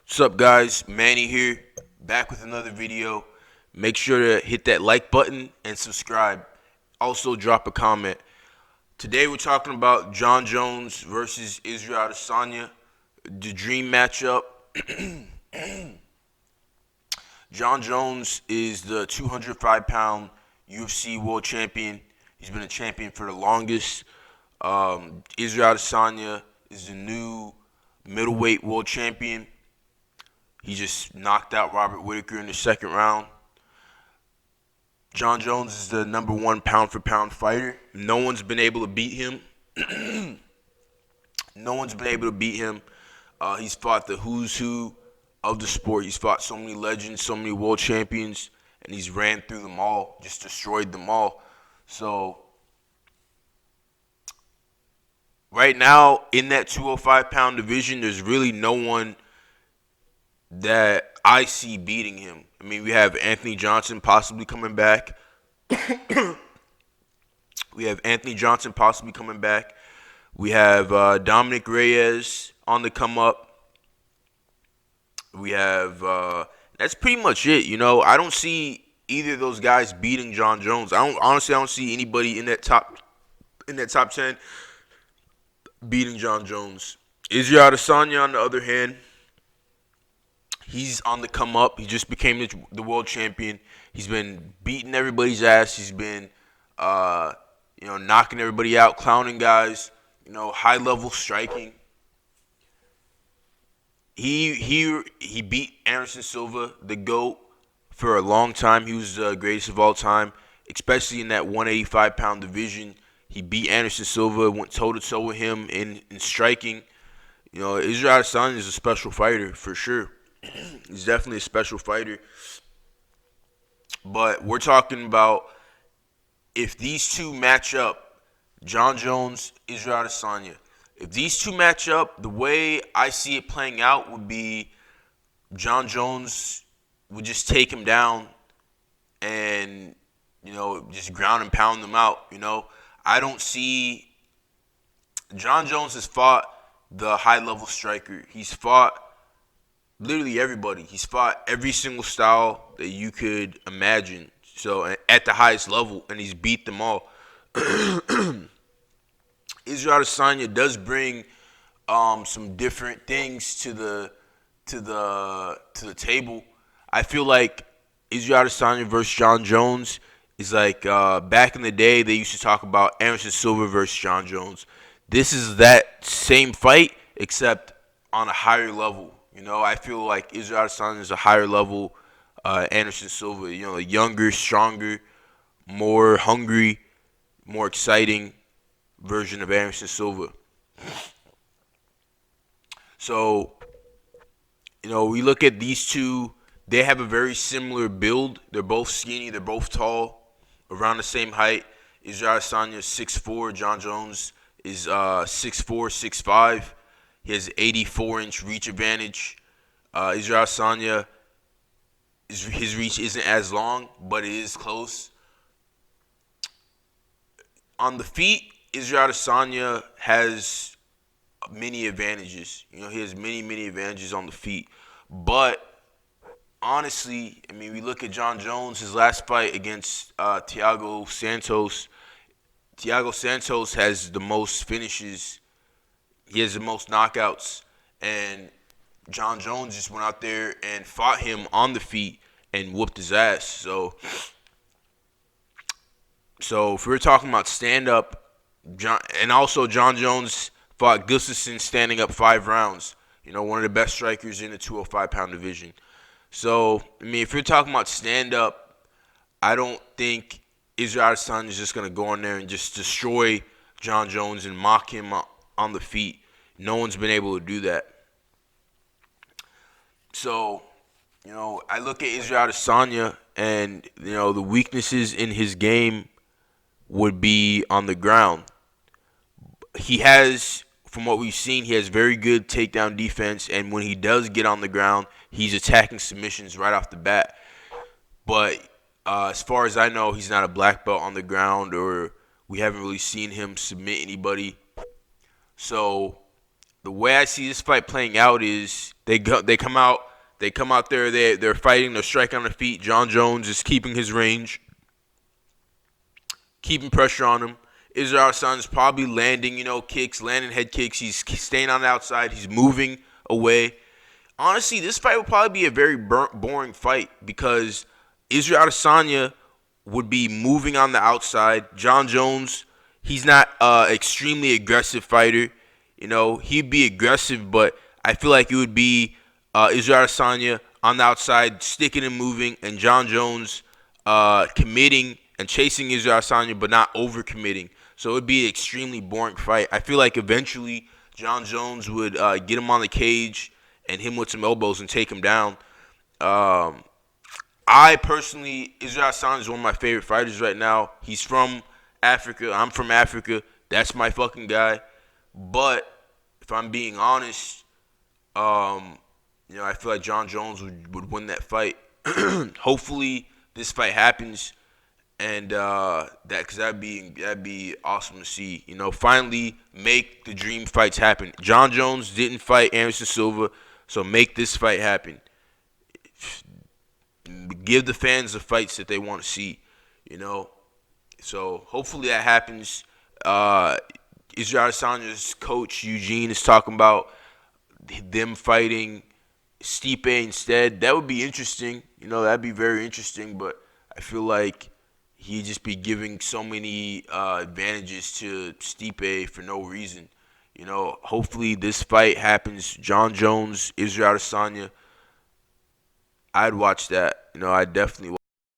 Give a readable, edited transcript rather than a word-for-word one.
What's up, guys? Manny here, back with another video. Make sure to hit that like button and subscribe. Also, drop a comment. Today, we're talking about Jon Jones versus Israel Adesanya, the dream matchup. Jon Jones is the 205-pound UFC world champion. He's been a champion for the longest. Israel Adesanya is the new middleweight world champion. He just knocked out Robert Whittaker in the second round. Jon Jones is the number one pound-for-pound fighter. No one's been able to beat him. No one's been able to beat him. He's fought the who's who of the sport. He's fought so many legends, so many world champions, and he's ran through them all, just destroyed them all. So right now, in that 205-pound division, there's really no one that I see beating him. I mean, we have Anthony Johnson possibly coming back. We have Dominic Reyes on the come up. We have that's pretty much it. I don't see either of those guys beating Jon Jones. I don't see anybody in that top 10 beating Jon Jones. Israel Adesanya, on the other hand, he's on the come up. He just became the world champion. He's been beating everybody's ass. He's been, knocking everybody out, clowning guys. High level striking. He beat Anderson Silva, the GOAT, for a long time. He was the greatest of all time, especially in that 185-pound division. He beat Anderson Silva, went toe-to-toe with him in striking. Israel Adesanya is a special fighter for sure. He's definitely a special fighter. But we're talking about if these two match up, Jon Jones, Israel Adesanya. If these two match up, the way I see it playing out would be Jon Jones would just take him down and, just ground and pound them out. I don't see Jon Jones has fought the high-level striker. He's fought literally everybody. He's fought every single style that you could imagine. So at the highest level, and he's beat them all. Israel Adesanya does bring some different things to the table. I feel like Israel Adesanya versus Jon Jones is like back in the day they used to talk about Anderson Silva versus Jon Jones. This is that same fight except on a higher level. I feel like Israel Adesanya is a higher level Anderson Silva. A younger, stronger, more hungry, more exciting version of Anderson Silva. So, we look at these two. They have a very similar build. They're both skinny. They're both tall, around the same height. Israel Adesanya is 6'4". Jon Jones is 6'4", 6'5". He has 84-inch reach advantage. Israel Adesanya, his reach isn't as long, but it is close. On the feet, Israel Adesanya has many advantages. He has many advantages on the feet. But honestly, we look at Jon Jones, his last fight against Thiago Santos. Thiago Santos has the most finishes. He has the most knockouts. And Jon Jones just went out there and fought him on the feet and whooped his ass. So if we're talking about stand-up, Jon Jones fought Gustafsson standing up 5 rounds. One of the best strikers in the 205-pound division. So, if you're talking about stand-up, I don't think Israel Adesanya is just going to go in there and just destroy Jon Jones and mock him on the feet. No one's been able to do that. So, I look at Israel Adesanya and, the weaknesses in his game would be on the ground. He has, from what we've seen, he has very good takedown defense, and when he does get on the ground, he's attacking submissions right off the bat. But as far as I know, he's not a black belt on the ground, or we haven't really seen him submit anybody. So the way I see this fight playing out is they come out there, they're fighting, they're striking on their feet. Jon Jones is keeping his range, keeping pressure on him. Israel Adesanya's probably landing, kicks, landing head kicks. He's staying on the outside. He's moving away. Honestly, this fight would probably be a very boring fight because Israel Adesanya would be moving on the outside. Jon Jones, he's not an extremely aggressive fighter. He'd be aggressive, but I feel like it would be Israel Adesanya on the outside, sticking and moving, and Jon Jones committing and chasing Israel Adesanya, but not overcommitting. So it would be an extremely boring fight. I feel like eventually Jon Jones would get him on the cage and hit him with some elbows and take him down. I personally, Israel Adesanya is one of my favorite fighters right now. He's from Africa. I'm from Africa. That's my fucking guy. But if I'm being honest, I feel like Jon Jones would win that fight. Hopefully, this fight happens, and because that'd be awesome to see. Finally make the dream fights happen. Jon Jones didn't fight Anderson Silva, so make this fight happen. Give the fans the fights that they want to see. So hopefully that happens. Israel Adesanya's coach Eugene is talking about them fighting Stipe instead. That would be interesting. That'd be very interesting. But I feel like he'd just be giving so many advantages to Stipe for no reason. Hopefully this fight happens. Jon Jones, Israel Adesanya. I'd watch that. I'd definitely